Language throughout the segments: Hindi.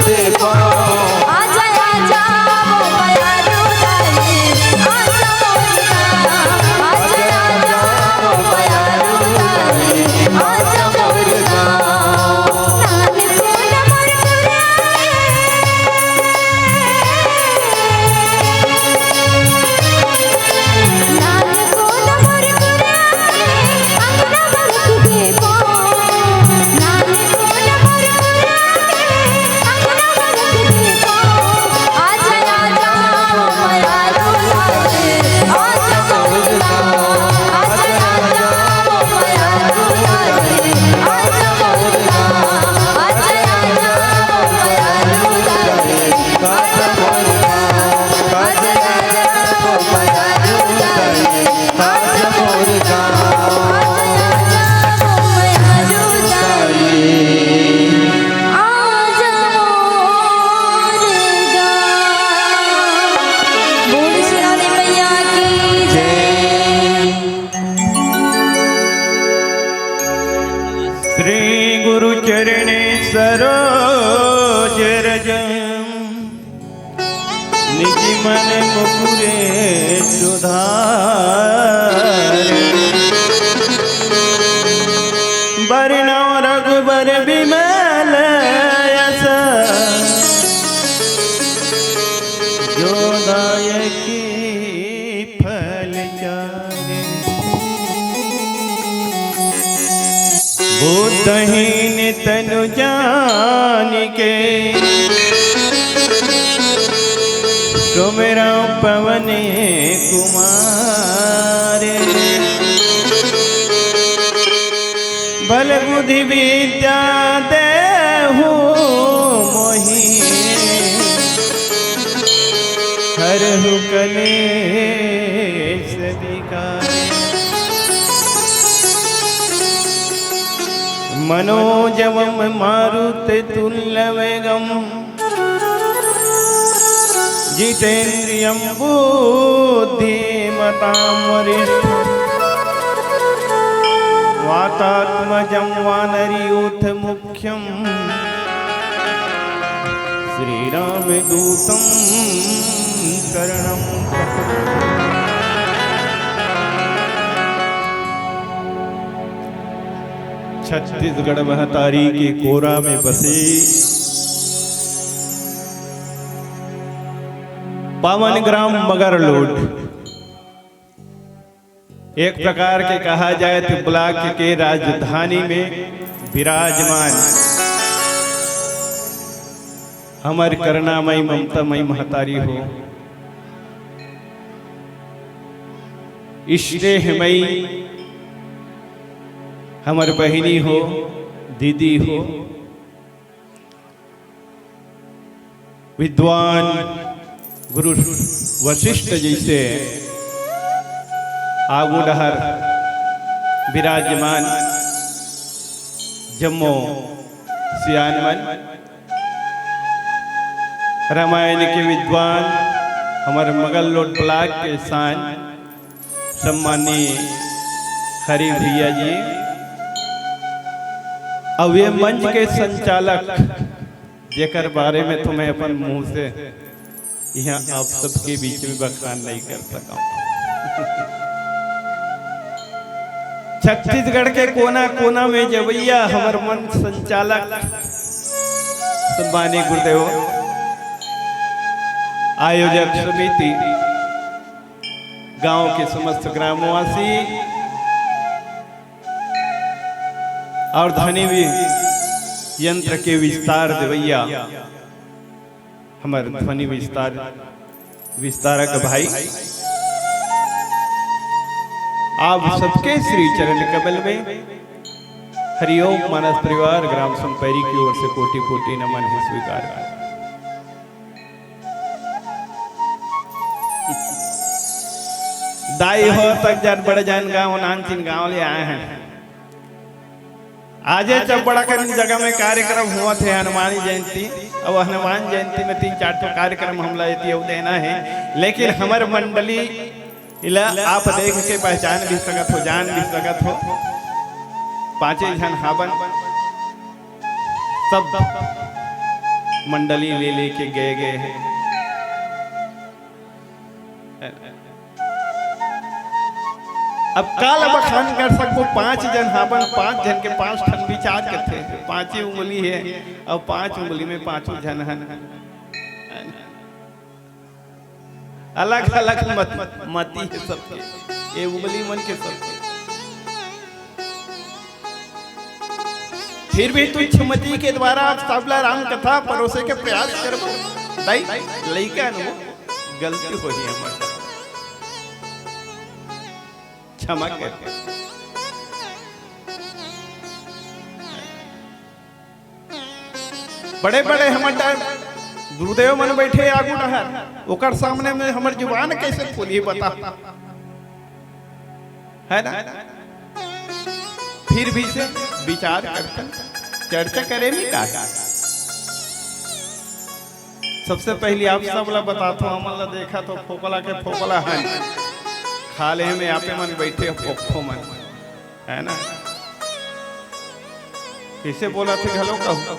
दे पाओ। आजा आजा वो प्यारो लाए, आजा मोरना, आजा आजा वो प्यारो लाए, आजा मोरना। नान को नमर कराए, नान को नमर कराए, अंगना भरत दे पाओ। नान को नमर कराए, अंगना भरत दे पाओ। आजा आजा वो प्यारो लाए, आजा मोरना, आजा आजा वो प्यारो लाए, आजा मोरना, आजा आजा वो प्यारो लाए, आजा मोरना, आजा आजा वो प्यारो लाए, आजा मोरना, आजा आजा वो प्यारो लाए, आजा मोरना। बोल सिराने मैया की जय। श्री गुरु चरणे सरोज रज निज मन मुकुरे सुधार बरनौ रघुबर विमल यस जो दायकी फल चारे बुद्धहीन तनु जानिके सुमिरौ पवन कुमारे बल बुद्धि विद्या देहु मोहि हरहु कलेश विकारे मनोजवम मारुत तुल्यवेगम जितेन्द्रियं बुद्धिमतां वरिष्ठं वातात्मजं वानरयूथ मुख्यं श्रीरामदूतं शरणं छत्तीसगढ़ महतारी के कोरा में बसे पावन ग्राम मगरलोड, एक प्रकार के कहा जाए तो ब्लॉक के राजधानी में विराजमान हमारी करुणामयी ममतामयी महतारी हो, स्नेहमयी हमारी बहिनी हो, दीदी हो, विद्वान गुरु वशिष्ठ जैसे आगुडहर विराजमान जम्मू सियानमन रामायण के विद्वान हमारे मगरलोड ब्लॉक के शान सम्मानीय हरि भैया जी, अब ये मंच के संचालक जेकर बारे में तो मैं अपन मुंह से यहाँ आप सबके बीच में बखान नहीं कर सका। छत्तीसगढ़ के कोना कोना में जवैया हमार मन संचालक सम्मानीय गुरुदेव, आयोजक समिति, गांव के समस्त ग्रामवासी और धनी भी यंत्र के विस्तार देवैया हमारे ध्वनि विस्तारक भाई, आप सबके श्री चरण कमल में हरिओम मानस परिवार ग्राम संपैरी की ओर से कोटि कोटि नमन है स्वीकार। दाई हो तक जान बड़े जान गांव नानचिन गांव ले आए हैं। आज जब बड़ा जगह में कार्यक्रम हुआ थे हनुमान जयंती, अब हनुमान जयंती में 3-4 तो कार्यक्रम हमला देना है, लेकिन हमारे मंडली इला आप देख के पहचान भी सकत हो, जान भी सकत हो। 5 जन हाबन सब मंडली ले लेके गए हैं। अब काल बखान कर सको 5 जन हाबन, 5 जन के 5 ठन विचार करते, 5 ही उंगली है और 5 उंगली में 5 जन है, अलग अलग मती है सबके, ये उंगली मन के सबके। फिर भी तू क्षमति के द्वारा सबला राम कथा परोसे के प्रयास करबो दाई लइका नु गलती होई हमर, क्षमा कर। बड़े बड़े हमर गुरुदेव मन बैठे आगू रहर, ओकर सामने में हमर जुबान कैसे खोली बता, है ना? फिर भी से विचार करते चर्चा करे भी का। सबसे पहले आप सब ला बताता हूँ, हमला देखा तो फोकला के फोकला है, खाले में आपे मन बैठे पोखो मन, है ना? किसे बोला थे घलो कहूँ,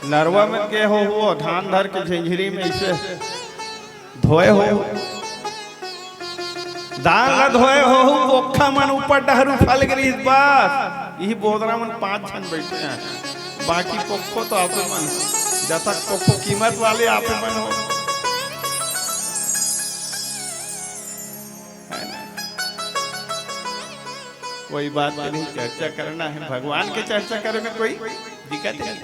नरवा में के हो धान धर के झंझरी में इसे धोए हो, दान ला धोए हो, पोखा मन ऊपर डहरू फल गई इस बात, यही बोदरा मन 5 जन बैठे हैं, बाकी पोखो तो आपे मन, जब तक पोखो कीमत वाले आपे मन हो, कोई बात नहीं, चर्चा करना है, भगवान के चर्चा करे में कोई दिक्कत नहीं।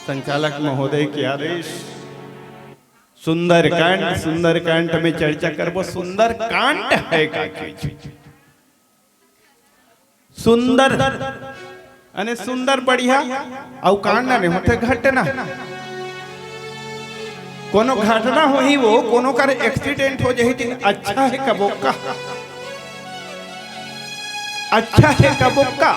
संचालक महोदय के आदेश, सुंदरकांड में चर्चा करबो। सुंदरकांड है का चीज? सुंदर अने सुंदर बढ़िया और कांड नहीं होते घटना, कोनो घटना हो ही वो कोनो कर एक्सीडेंट हो जाही तीन अच्छा है कबोका, अच्छा है कबोका।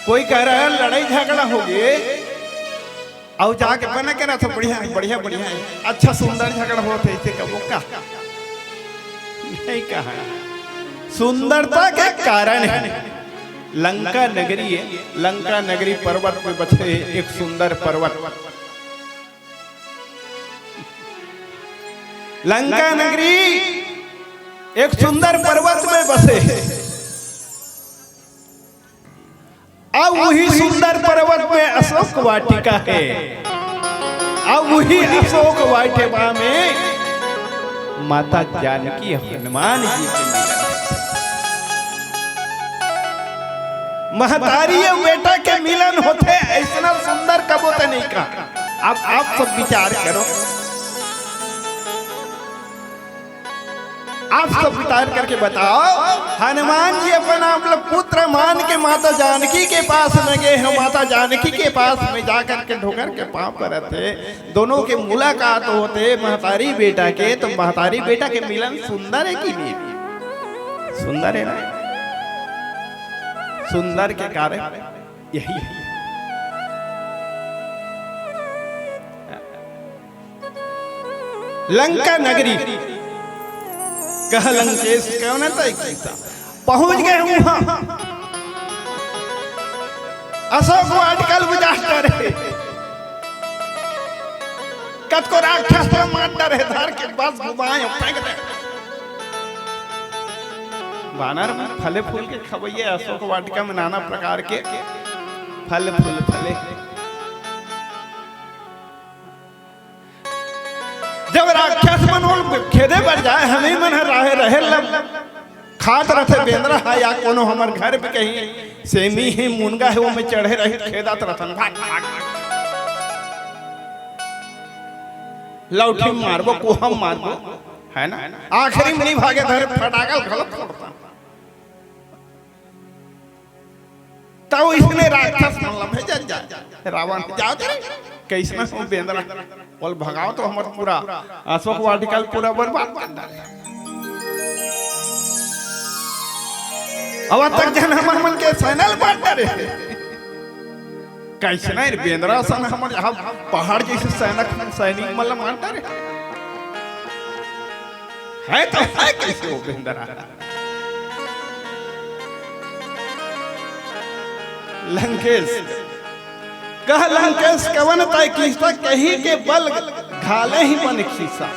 कोई कह रहा है लड़ाई झगड़ा हो गए और जाके बना के ना तो बढ़िया बढ़िया बढ़िया है, अच्छा सुंदर झगड़ा होते इसे कबोका नहीं कहा। सुंदरता के कारण है लंका नगरी है, लंका नगरी पर्वत पे बसे एक सुंदर पर्वत, लंका नगरी एक सुंदर पर्वत में बसे, अब वही सुंदर पर्वत में अशोक वाटिका है, अब वही अशोक वाटिका में माता जानकी हनुमान जी के मिलन, महतारी और बेटा के मिलन होते, ऐसा सुंदर कब होते नहीं कहा। अब आप सब विचार करो, आप सब विचार करके बताओ, हनुमान जी अपना पुत्र मान के माता जानकी के पास में गए हैं, माता जानकी के पास में जाकर के ढोकर के पांव परते, दोनों के मुलाकात होते महतारी बेटा के, तो महतारी बेटा के मिलन सुंदर है कि नहीं? सुंदर है ना? सुंदर के कारण यही है। लंका नगरी कह लंकेश कौन था पहुंच गए वहां, अशोक वाटिका बुझाता रहे, कत को राक्षस मारता रहे, धर के बस घुमाए फेंक दे, बानर में फले फूल के खवैये, अशोक वाटिका में नाना प्रकार के फल फूल फले। जब राक्षस मनोल खेदे बढ़ जाए, हमें मन रहे रहे लब खात रथे बेंद्रा है या कोनो हमर घर पे कहीं सेमी है मुनगा है वो में चढ़े रहे खेदात रथन, भाग भाग लौठी मारबो कुहम मारबो, है ना? आखिरी में नहीं भागे धर फटाका गलत फोड़ता, तो इसने राक्षस मतलब भेज जा रावण जाओ तेरे कैसे हो बेंद्रा बोल भगाओ, तो हमर पूरा अशोक वाटिका पूरा बर्बाद कर डाले। अब तक जन हमर मन के सैनल बांट रहे, कैसे नहीं बेंद्रा सन हमर यहाँ पहाड़ जैसे सैनिक मतलब मानता रहे है, तो है कैसे वो बेंद्रा? लंकेश कह लंकेश कवन तय कीसा कही के बल घाले ही बन खीसा।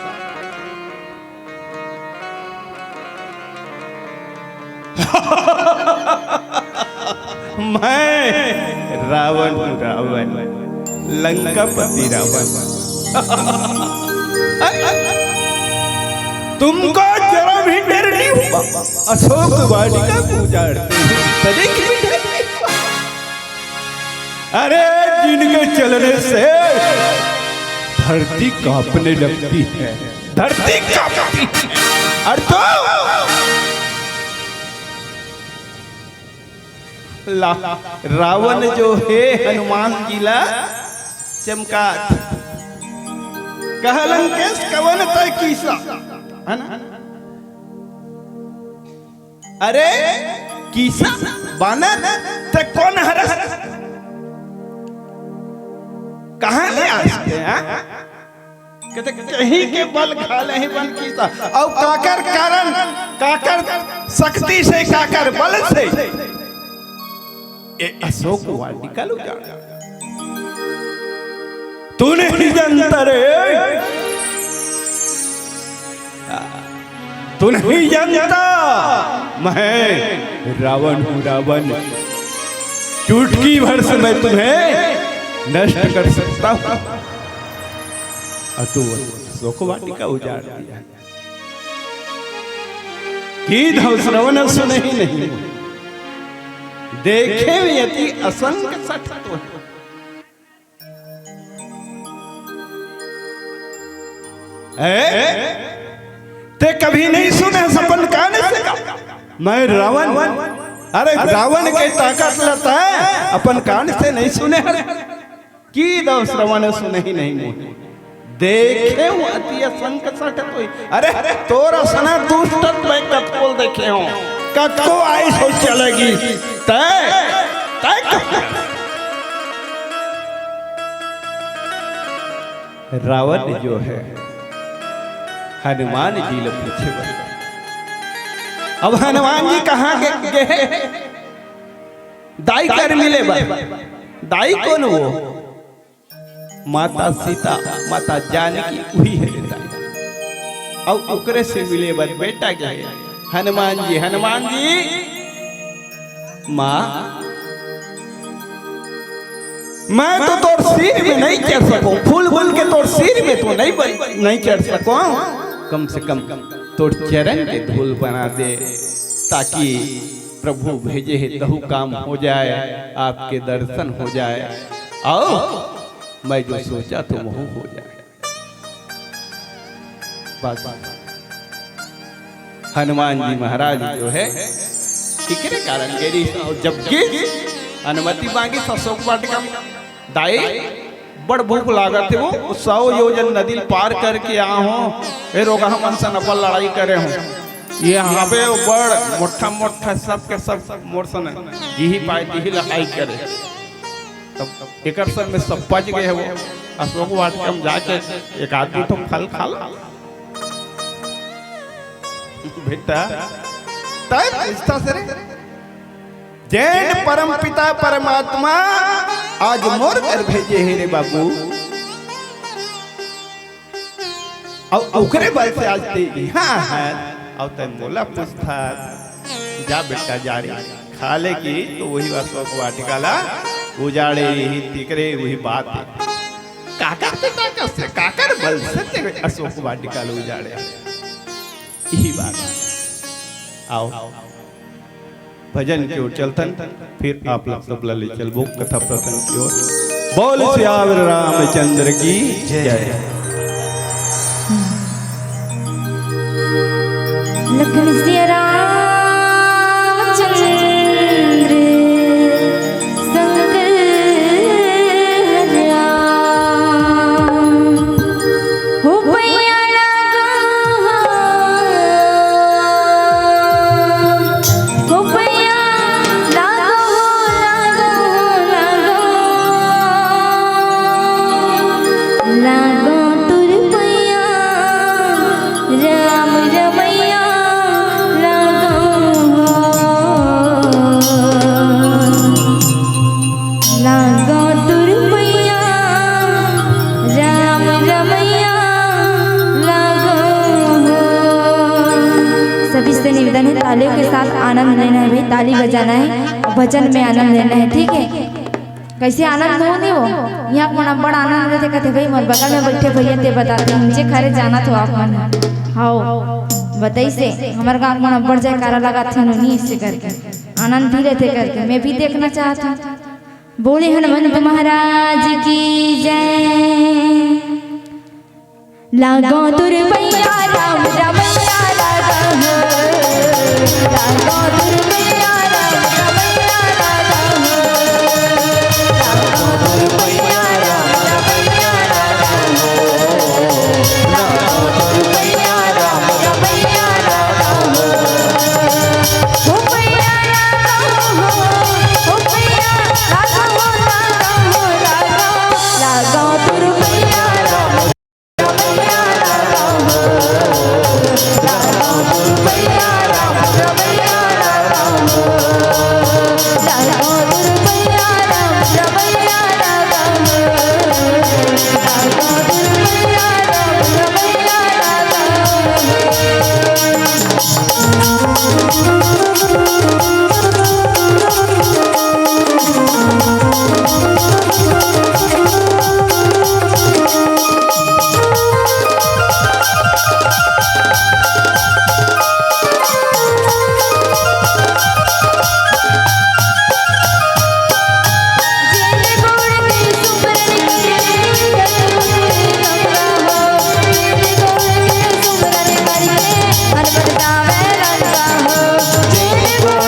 मैं रावण हूँ रावण लंकापति रावण। तुमको जरा भी डर नहीं हुआ अशोक वाटिका को उजाड़ते हैं। अरे जिनके चलने से धरती कांपने लगती है, धरती कांपती है। और तो रावण जो है हनुमान जिला चमका कह लंकेश कवन तय कीसा है ना। अरे कीसा बानर ते कौन हरस कहां ले आते हैं कहते कहीं के बल खाले ही बन कीसा और काकर कारण काकर शक्ति से काकर बल से ये अशोक वाटिका लो जा तू नहीं जानता रे, तू नहीं जानता मैं रावण हूँ रावण। चुटकी भर से मैं तुम्हें नष्ट कर सकता हूँ। तू अशोक वाटिका उजाड़ दिया की धव श्रवण सुने ही नहीं देखे यति असंग सठ तो ते कभी नहीं सुने सपन कान से का मैं रावण। अरे रावण के ताकत लेता है अपन कान से नहीं सुने की दो श्रवण सुने ही नहीं देखे वो अति असंग सठ तो। अरे तोरा सना दुष्ट मैं कतकोल देखे हो कतको आई सो चलेगी तय रावण जो है हनुमान जी ले पूछे अब हनुमान जी कहाँ गए दाई कर मिले दाई कौन वो माता सीता माता जानकी वही है दाई और ओकरे से मिले बस बेटा गए हनुमान जी माँ मैं तो तोर सिर में नहीं चढ़ सकूं फूल फूल के तोर सिर में तो नहीं चढ़ सकूं कम से कम तोर चरण के धूल बना दे ताकि प्रभु भेजे है तहु काम हो जाए आपके दर्शन हो जाए आओ मैं जो सोचा तो वह हो जाए। बस हनुमान जी महाराज जो है किसके कारण गेरी जबकि अनुमति मांगी अशोक वाटिका दाई बड़ भूख लागत है वो 100 योजन नदी पार करके आ हो फिर रोगा मन से नपल लड़ाई करे हो ये यहाँ पे बड़ मोटा मोटा सब के सब मोरसन यही पाए यही लड़ाई करे तब एक में सब पच गए वो अशोक वाटिका में जाके एक आदमी तो फल खा ला बेटा जैन परम पिता परमात्मा आज मोर कर भेजे है रे बाबू और ओकरे बल से आज ते यहाँ है और ते मोला पूछता जा बेटा जा रही खा ले की तो वही अशोक वाटिका ला उजाड़े ही तिकरे वही बात है काकर पिता से काकर बल से अशोक वाटिका ला उजाड़े यही बात आओ भजन की ओर चलतन फिर आप लोग सब ले चलबो कथा प्रसंग की ओर। बोल सियावर रामचंद्र की जय। लखन सिया रामचंद्र संग राम हो भैया राम रमैया राम निवेदन है, तालियों के साथ आनंद लेना है भाई, ताली बजाना है, भजन में आनंद लेना है, ठीक है। कैसे आनंद हो नहीं हो, यहाँ मन बड़ा आनंद रहते कहते भाई मोर बगल में बैठे भैया ते बताते मुझे खरे जाना तो आप मन हाओ बताई से हमारे गाँव मन बढ़ जाए कारा लगा था नहीं इससे करके आनंद भी रहते करके मैं भी देखना चाहता हूँ। बोले हनुमंत महाराज की जय। लागो दुर्बैया राम रमैया लागो हो, लागो दुर्बैया राम रमैया लागो हो, लागो दुर्बैया राम रमैया लागो हो, लागो दुर्बैया राम रमैया लागो हो। हो भैया लागो हो, हो भैया लागो हो, लागो हो, लागो दुर्बैया राम रमैया लागो हो, लागो दुर्बैया राम रमैया लागो हो, लागो दुर्बैया राम रमैया लागो हो, लागो दुर्बैया राम रमैया लागो जेने गोड़ के सुमरन करे गंगा हो, जेने गोड़ के सुमरन करे हनुमत नामे रंगा हो, जेने गोड़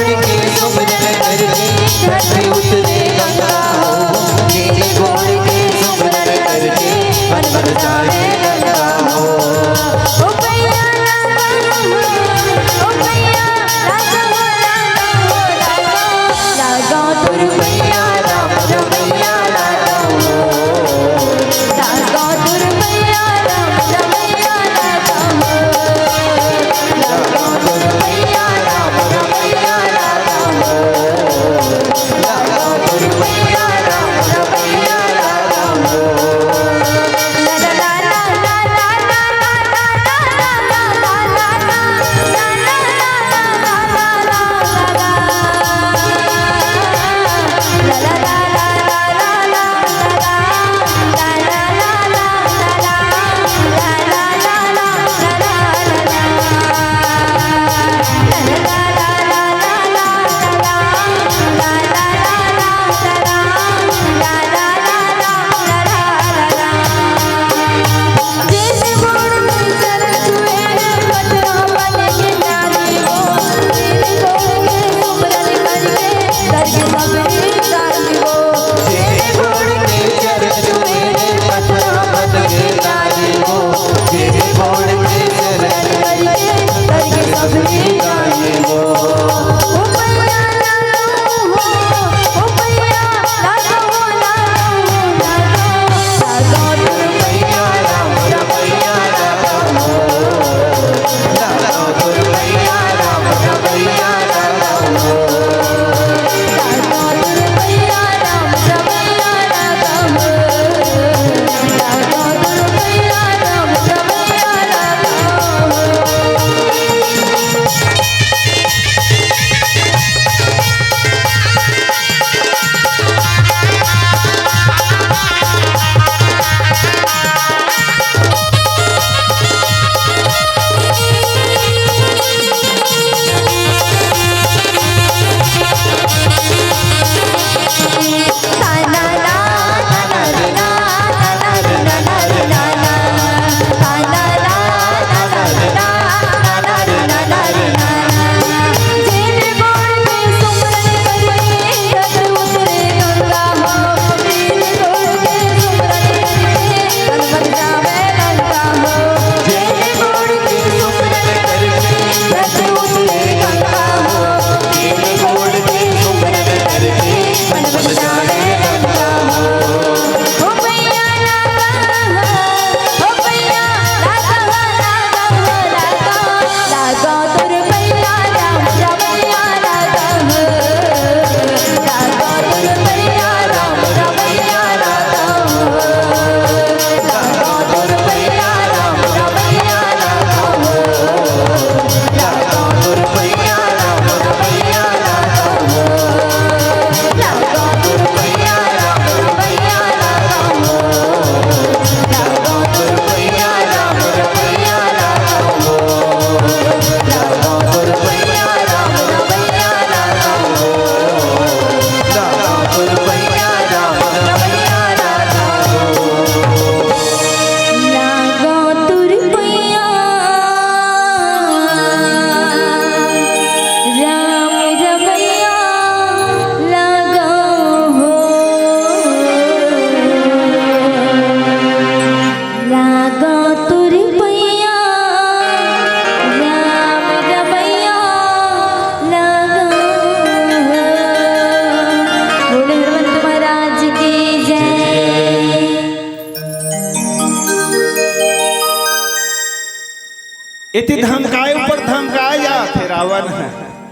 इति धमकाए ऊपर धमकाए जाते रावण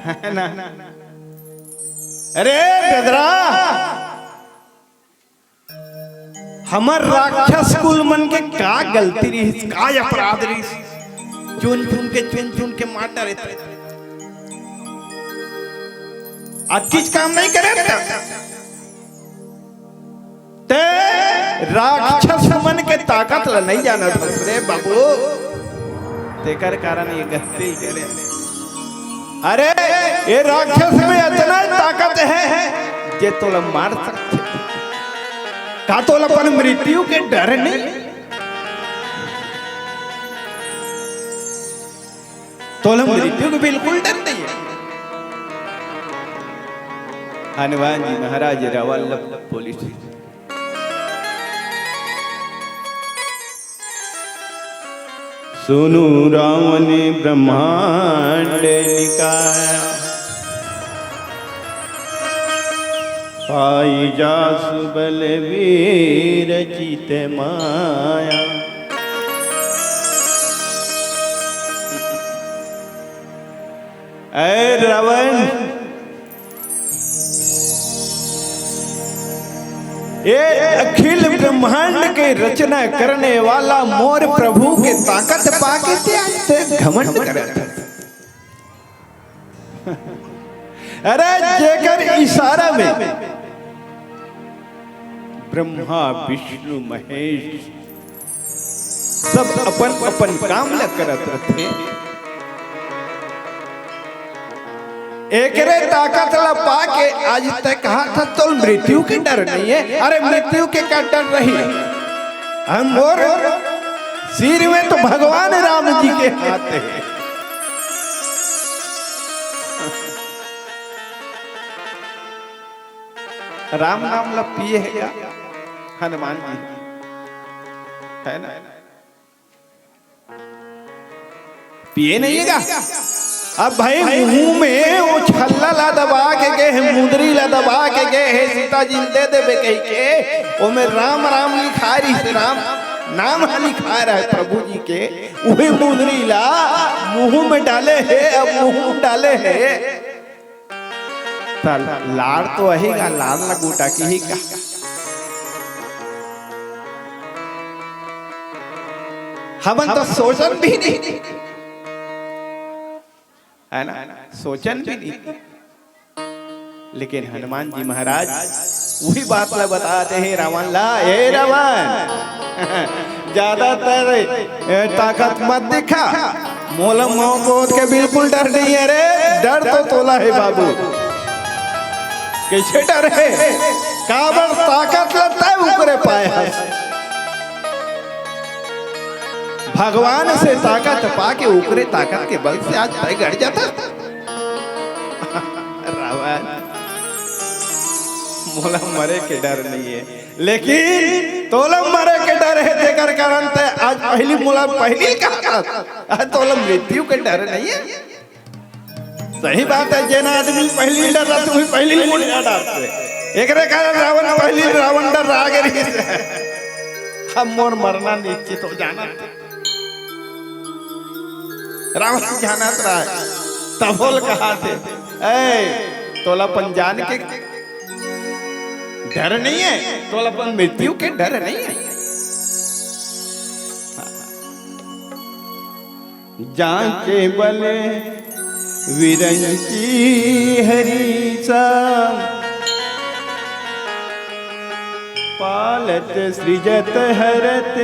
है ना। अरे बेदरा हमर राक्षस कुल मन के का गलती रही, का अपराध रही, चुन चुन के मार डाले आज किस काम नहीं करे ते राक्षस मन के ताकत ल नहीं जाना रे बाबू, तेकर कारण ये गलती करे। अरे ये राक्षस में इतना ताकत है जे तो ल मार सकते, का तो अपन मृत्यु के डर नहीं, तो मृत्यु के बिल्कुल डर नहीं है। हनुमान जी महाराज रावण पुलिस सुनु रावण ब्रह्मांड निकाया, पाई जासु बलवीर चित माया। ऐ रावण ये अखिल ब्रह्मांड के रचना करने वाला मोर प्रभु के ताकत पाके ते घमंड करे। अरे जेकर इशारा में ब्रह्मा विष्णु महेश सब अपन अपन काम ल करत रहते, एकरे ताकत ला पाके आज तक कहा था तो मृत्यु के डर नहीं है। अरे मृत्यु के का डर रही, हम और सिर में तो भगवान राम जी के हाथ है। राम नाम ला पिए है क्या हनुमान जी, है ना? पिए नहीं है क्या? अब भाई मुंह में वो छल्ला ला दबा के गए है, मुंदरी ला दबा के गए है, सीता जी दे देवे कह के वो में राम राम लिखा रही है, राम नाम लिखा रहा है प्रभु जी के, वही मुंदरी ला मुंह में डाले है, अब मुंह में डाले है लाड़ तो रहेगा, लाड़ ला गोटा की ही का। हम तो सोचन भी नहीं है ना, सोचन भी नहीं, लेकिन हनुमान जी महाराज वही बात ला बताते हैं रावण ला, ए रावण ज्यादातर ताकत मत दिखा, मोलम मोहब्बत के बिल्कुल डर नहीं है रे, डर तो तोला है बाबू, कैसे डर है, काबर ताकत लगता है ऊपरे पाए, भगवान से ताकत पाके ऊपरे ताकत के बल से आज भाई गड़ जाता। रावण मोला मरे के डर नहीं है, लेकिन तोला मरे के डर है, जेकर कारण ते आज पहली मोला पहली कहा तोला मृत्यु के डर नहीं है। सही बात है, जेना आदमी पहली डर रहा तुम्हें पहली मुड़ डरते, एकरे कारण रावण पहली रावण डर रहा गरी, हम मोर मरना निश्चित हो जाना, रावण जानत रहा तबोल कहा थे, ऐ तोलापन जान के डर नहीं है, तोलापन मृत्यु के डर नहीं है। जाके बले विरंची हरीसा, पालत सृजत हरत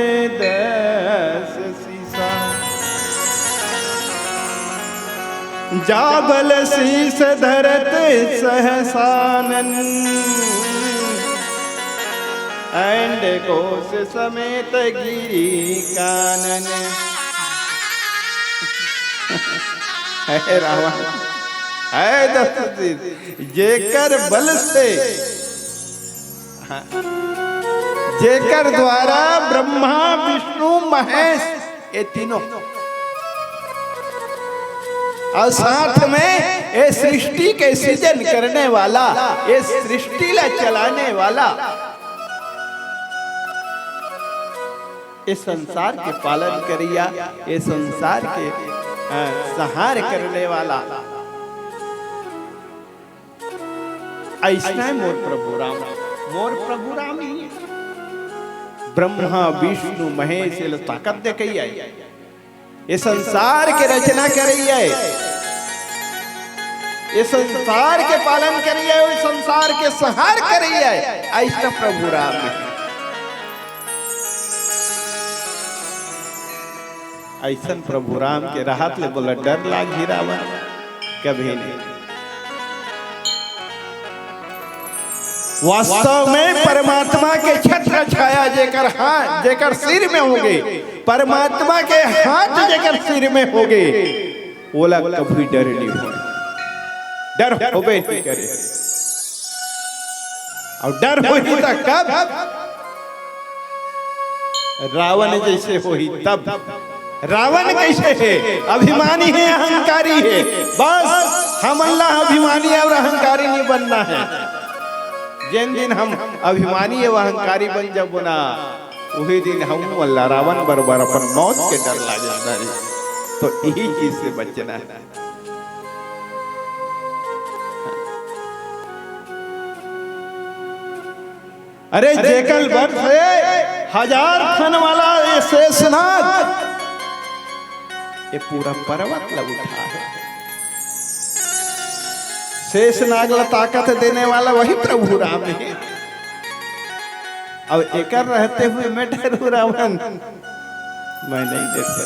दस सीसा, जाबल शीस धरत सहसानन, एंड कोस समेत गिरी कानन। है रावण है दशरथ, जेकर बल से जेकर द्वारा ब्रह्मा विष्णु महेश ये तीनों और साथ में ये सृष्टि के सृजन करने वाला, ये सृष्टि ला चलाने वाला, ये संसार के पालन करिया, ये संसार के संहार करने वाला ऐसा है मोर प्रभु राम। मोर प्रभु राम ही है। ब्रह्मा विष्णु महेश ये ताकत दे कही है, ये संसार के रचना करी है, ये संसार के पालन करी है, ये संसार के संहार करी है। ऐसा प्रभु राम है। ऐसा प्रभु राम के राहत ले बोला डर लागी रावण कभी नहीं। वास्तव में परमात्मा के छत्र छाया जेकर हाथ जेकर सिर में होगे, परमात्मा के हाथ जेकर सिर में होगे, बोला कभी डर नहीं हो, डर होबे नहीं करे। और डर हो ही तक कब रावण जैसे हो ही तब। रावण कैसे है? अभिमानी है, अहंकारी है। बस हम अल्लाह अभिमानी और अहंकारी नहीं बनना है। जिन दिन हम अभिमानी और अहंकारी बन जब ना, वही दिन हम अल्लाह रावण बरबर अपन मौत के डर लागे। तो यही चीज से बचना है। अरे जेकल वर्ष है 1000 खन वाला ये शेषनाग, ये पूरा पर्वत लग उठा है। शेषनाग ला ताकत देने वाला वही प्रभु राम है। अब एकर रहते हुए मैं डरू रावण, मैं नहीं डरता।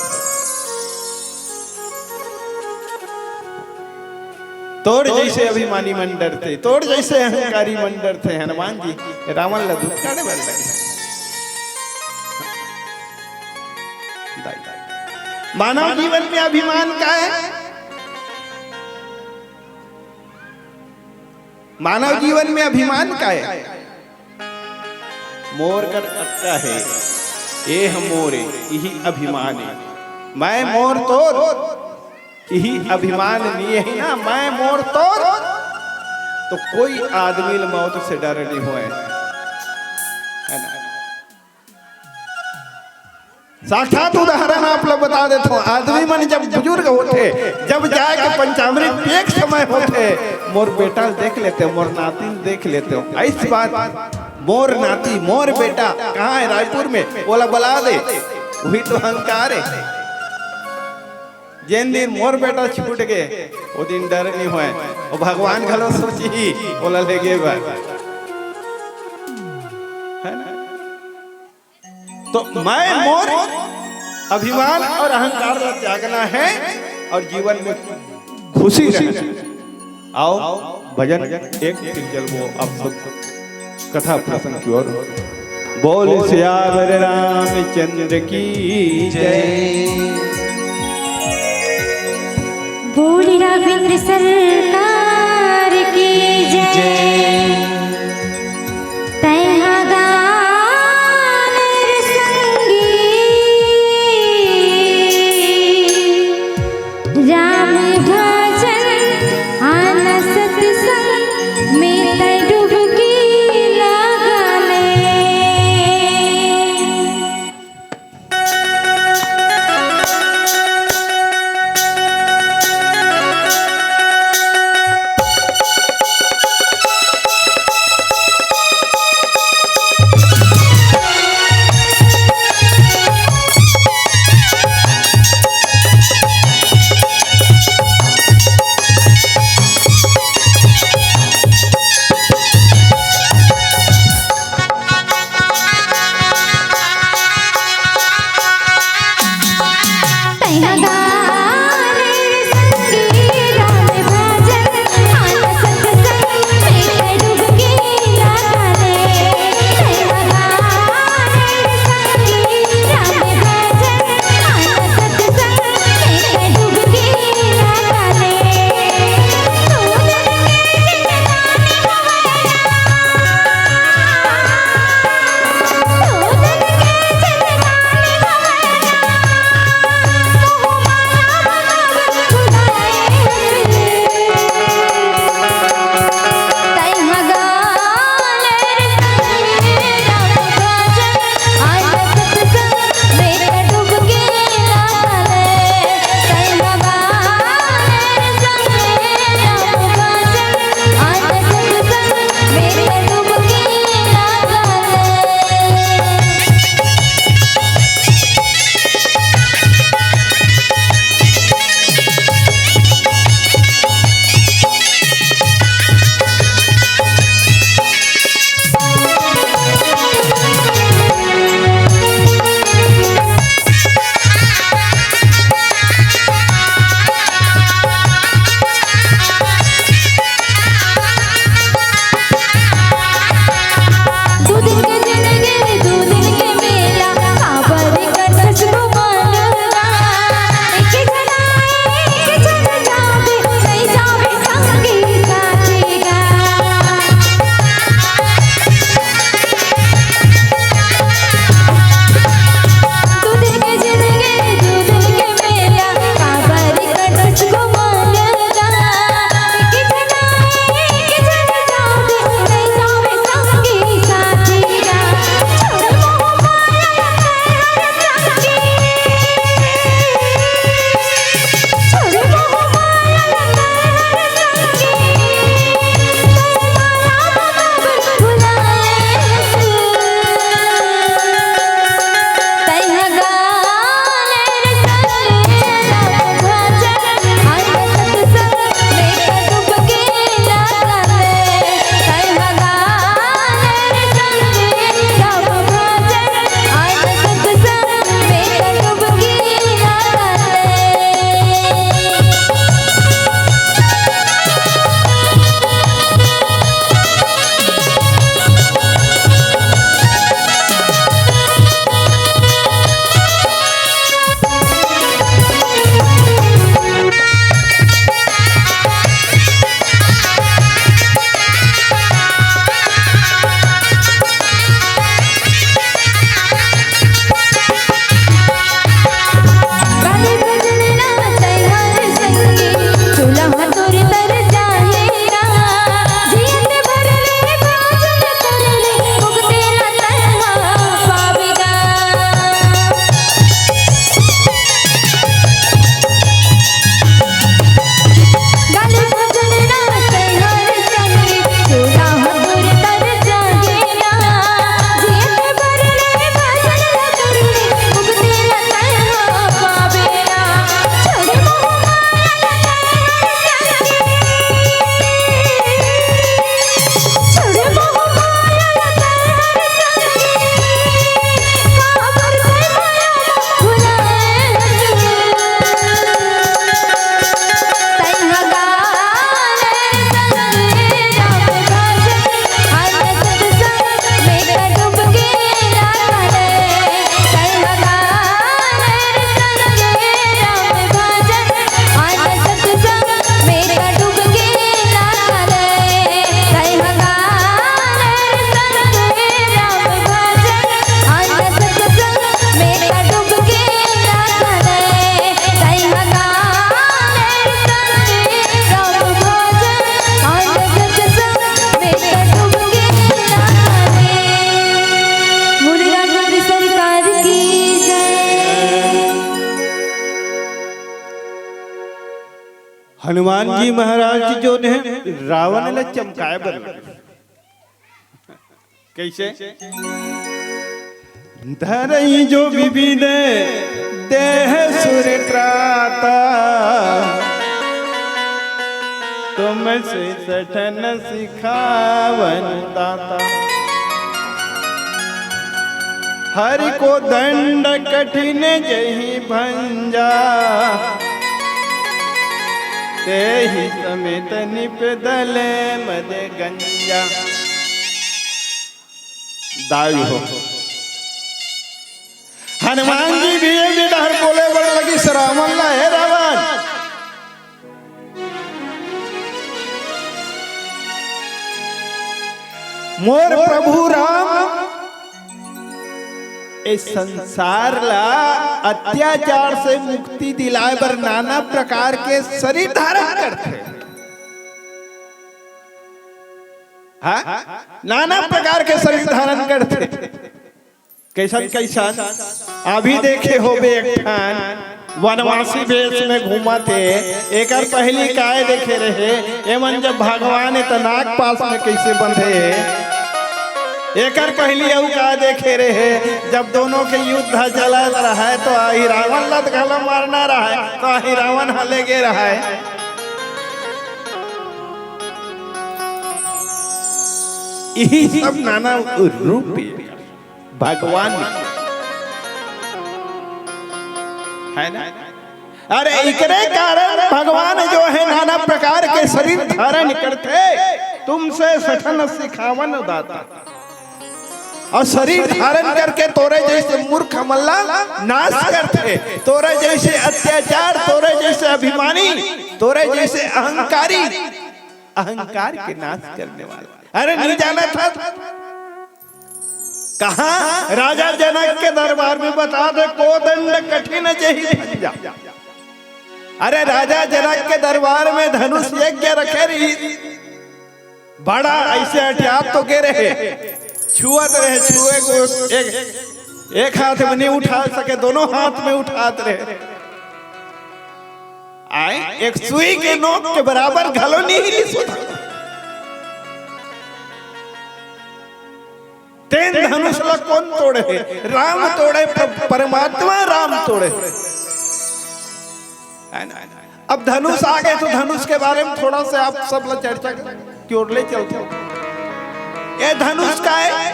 तोड़ जैसे अभिमानी मन डरते, तोड़ जैसे अहंकारी मन डरते। हनुमान जी रावण ला धुतकारे बन लगे। मानव जीवन में अभिमान का है? मानव जीवन में अभिमान का है? मोर कर अक्का है, ये हम मोरे यही अभिमान है। मैं मोर तोर यही अभिमान नहीं है ना। मैं मोर तोर तो कोई आदमी मौत से डर नहीं हुए, है ना। साक्षात उदाहरण आप लोग बता देते हो। आदमी मन जब बुजुर्ग होते, जब जाके पंचामृत एक समय होते, मोर बेटा देख लेते, मोर नाती देख लेते हो। ऐसी बात मोर नाती मोर बेटा कहाँ है? रायपुर में। बोला बुला दे, वही तो अहंकार है। जिन दिन मोर बेटा छूट गए वो दिन डर नहीं हुए। वो भगवान घलो सोची बोला ले गए है ना। तो मैं मोर अभिमान और अहंकार का त्यागना है और जीवन में खुशी रहना। आओ भजन एक जल वो आप सब कथा प्रसंग की ओर। बोल सियावर रामचंद्र की जय। बोल राघवेंद्र सरकार की जय। तैहा गान संगी राम भजन आन सत्संग में तै डुबकी लगाले। हनुमान जी महाराज जी जो ने रावण ने चमकाए बर कैसे धरई जो विपिन देह सुर त्राता तुम से सठन सिखावन दाता हरि को दंड कठिन जही भंजा तेहि समेत निपदल मद गंजा दाई हो हनुमान जी भी डर बोले बड़ लगी सरावन ला है रावण मोर प्रभु राम इस संसार ला अत्याचार से मुक्ति दिलाए बर नाना प्रकार के शरीर धारण करते हाँ नाना प्रकार के शरीर धारण करते कैसन कैसन अभी देखे होबे एक ठान वनवासी वेश में घूमा थे एक पहली काय देखे रहे एमन जब भगवान तनाक पास में कैसे बंधे एक पहली अऊ का देखे रहे जब दोनों के युद्ध चला रहा है तो आही रावण लत गला मारना रहा है तो आही रावण हले गे रहा है यही सब नाना रूप भगवान है ना अरे इकरे कारण भगवान जो है नाना प्रकार के शरीर धारण करते तुमसे सठन सिखावन दाता और शरीर धारण करके तोरे जैसे मूर्ख मल्ला नाश करते तोरे जैसे अत्याचार तोरे जैसे अभिमानी तोरे जैसे अहंकारी अहंकार के नाश करने वाला अरे नहीं जाना था कहा राजा जनक के दरबार में बता दे को दंड कठिन जही भंजा अरे राजा जनक के दरबार में धनुष यज्ञ रखे रही बड़ा ऐसे हथियार तो गे रहे छुअत रहे छुए को एक हाथ में नहीं उठा सके दोनों हाथ में उठाते रहे आए एक सुई के नोक के बराबर घलो नहीं सुधा तेन धनुष ला कौन तोड़े राम तोड़े परमात्मा राम तोड़े अब धनुष आ गए तो धनुष के बारे में थोड़ा सा आप सब लोग चर्चा क्यों ले चलते हो ये धनुष का है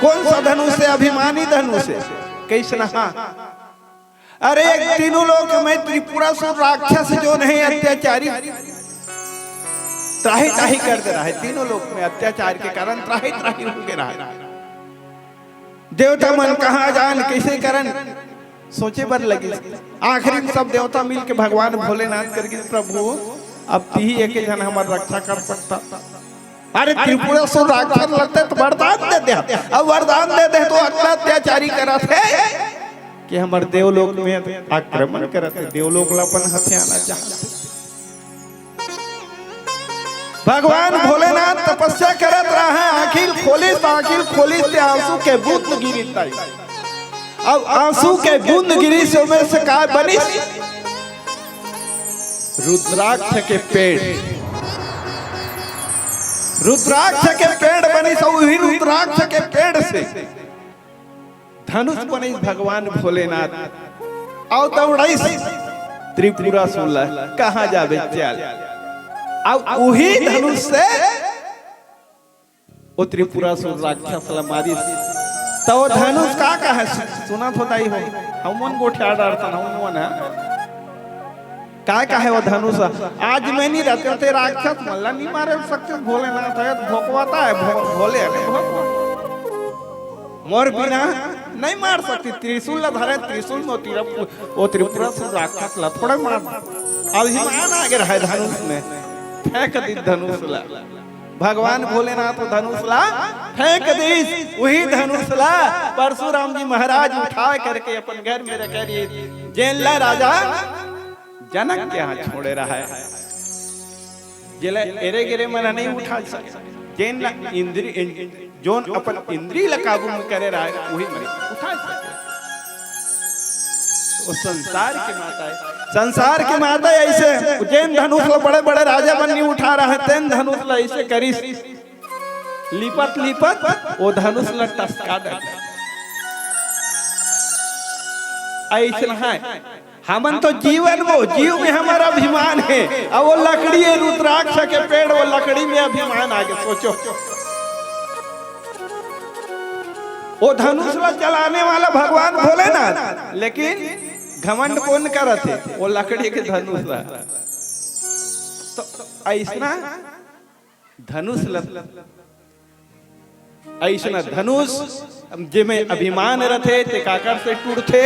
कौन सा धनुष है अभिमानी धनुष है कैसे हाँ अरे एक तीनों लोग में त्रिपुरासुर राक्षस जो नहीं अत्याचारी त्राही त्राही कर दे रहा है तीनों लोग में अत्याचार के कारण त्राही त्राही होके रहा है देवता मन कहाँ जान कैसे करन सोचे बर लगी आखिरी में सब देवता मिल के भगवान भोलेनाथ करके प्रभु अब ही एक जन हमारी रक्षा कर सकता अरे त्रिपुरासुर राक्षस लगते तो वरदान दे दे अब वरदान दे दे तो अतना अत्याचारी करा थे कि हमारे देवलोक में आक्रमण करते देवलोक लापन हथियाना चाहते भगवान भोलेनाथ तपस्या करत रहा है आखिर खोली से आंसू के बूंद गिरी अब आंसू के बूंद गिरी से में से का बनी रुद्राक्ष के पेड़ बनी सो वही रुद्राक्ष के पेड़ से धनुष बनी भगवान भोलेनाथ आओ दौड़ाई त्रिपुरासुर कहाँ जावे चल अब वही धनुष से वो त्रिपुरासुर राक्षस मारी तो धनुष का है सुना थोड़ा ही हो हमन गोठे आड़ता हमन है का है वो धनुष आज मैं नहीं रहते थे राक्षस मल्ला नहीं मारे सकते भोलेनाथ है भोकवाता है भोले मोर बिना नहीं मार सकती त्रिशूल ला धरे त्रिशूल में वो त्रिपुरासुर राक्षस ला थोड़ा मार अब हिमान आगे रहा धनुष में फेंक दी धनुष ला भगवान भोलेनाथ धनुष ला फेंक दी वही धनुष ला परशुराम जी महाराज उठा करके अपन घर में रख दिए जेल ला राजा जनक के यहाँ छोड़े रहा है जेल एरे गिरे मना नहीं उठा सकता जेन ला इंद्री जोन अपन इंद्री ला काबू में करे रहा है वही मरे उठा सकते वो संसार की माता है संसार के माता ऐसे जैन धनुष ला बड़े बड़े राजा बन्नी उठा रहा है, तेन धनुष ला ऐसे करिस लिपत लिपत वो धनुष ला टसका दे। ऐसा है हमन तो जीवन वो जीव में हमारा अभिमान है, और वो लकड़ी है रुद्राक्ष के पेड़, वो लकड़ी में अभिमान आगे सोचो। वो धनुष ला चलाने वाला भगवान भोलेनाथ, लेकिन घमंड कौन करत है? वो लकड़ी के धनुष ला। तो ऐसा धनुष ऐसा धनुष जिमे अभिमान रथे ते काकर से टूटथे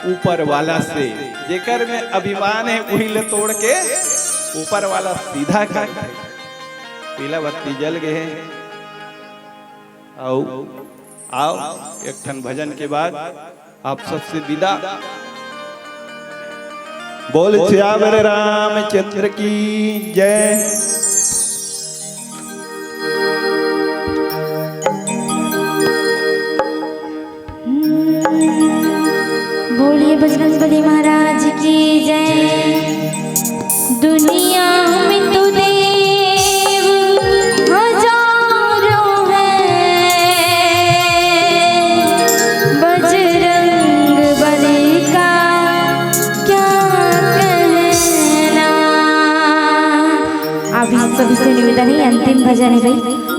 ऊपर वाला से, जेकर में अभिमान है वही ले तोड़ के ऊपर वाला सीधा कर। पीला बत्ती जल गए आओ एक ठन भजन के बाद आप सबसे विदा। बोल सियावर रामचंद्र की जय। बोलिए बजरंगबली महाराज की जय। दुनिया में तो देव हजारों हैं, बजरंगबली का क्या कहना। आप इस सभी से निवेदन है, अंतिम भजन है भाई,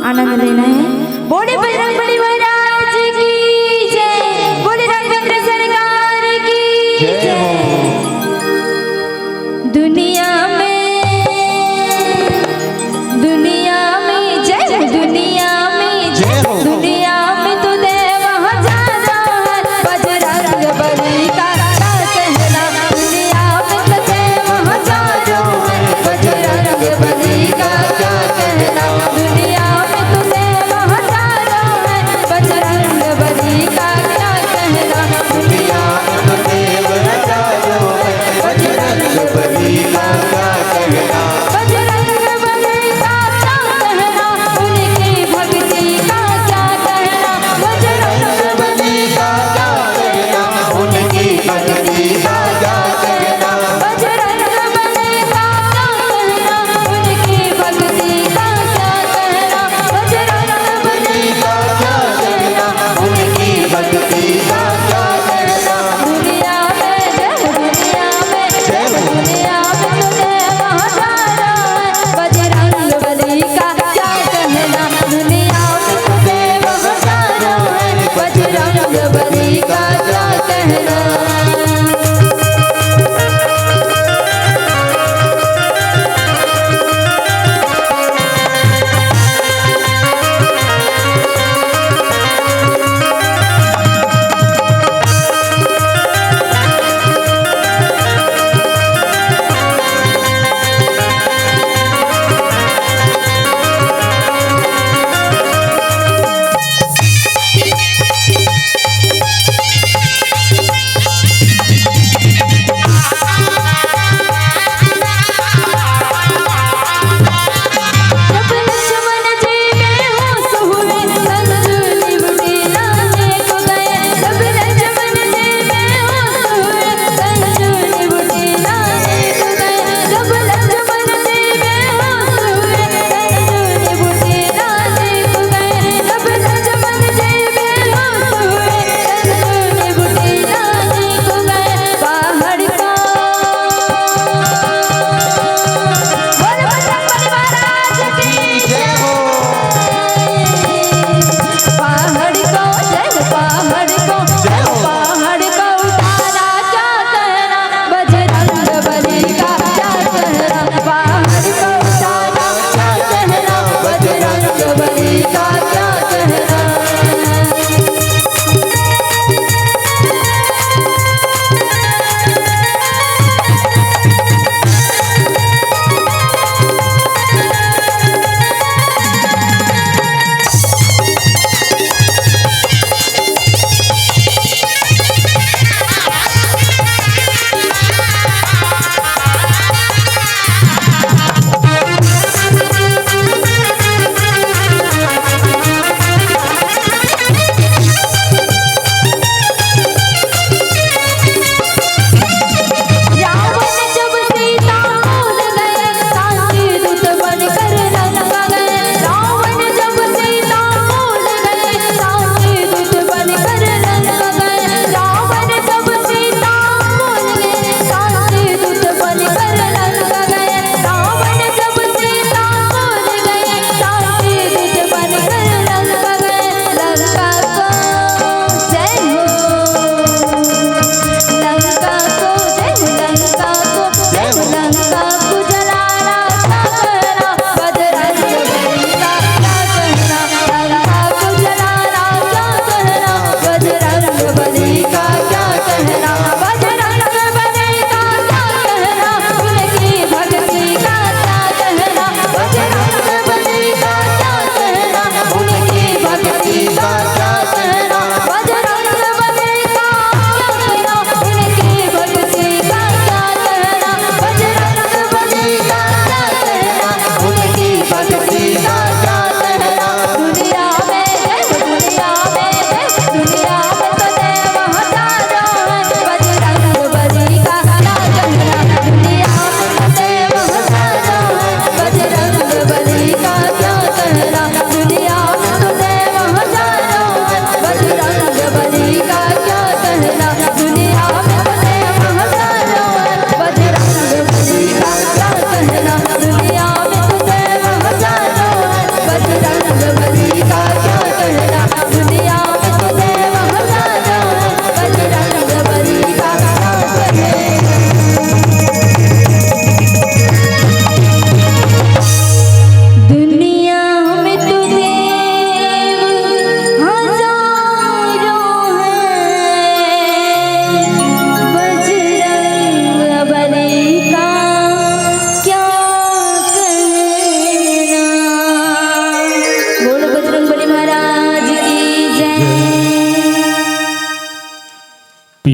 आनंद लेना है। बोले बजरंगबली महाराज की जय। बोले राघवेंद्र सरकार की जय। दुनिया में जय, दुनिया में जय, दुनिया में तो देव हजारों हैं, बजरंगबली का क्या कहना। दुनिया में तो देव हजारों हैं, बजरंगबली का क्या कहना। दुनिया में तो देव हजारों हैं, बजरंगबली का क्या कहना। दुनिया में तो देव हजारों हैं, बजरंगबली का क्या कहना। बजरंगबली का क्या कहना, उनकी भक्ति का क्या कहना। बजरंगबली का क्या कहना, उनकी भक्ति का क्या कहना। बजरंगबली का क्या कहना, उनकी भक्ति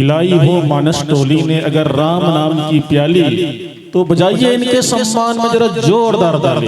लाई हो मानस टोली ने अगर राम नाम की प्याली, तो बजाइए इनके सम्मान में जरा जोरदार ताली।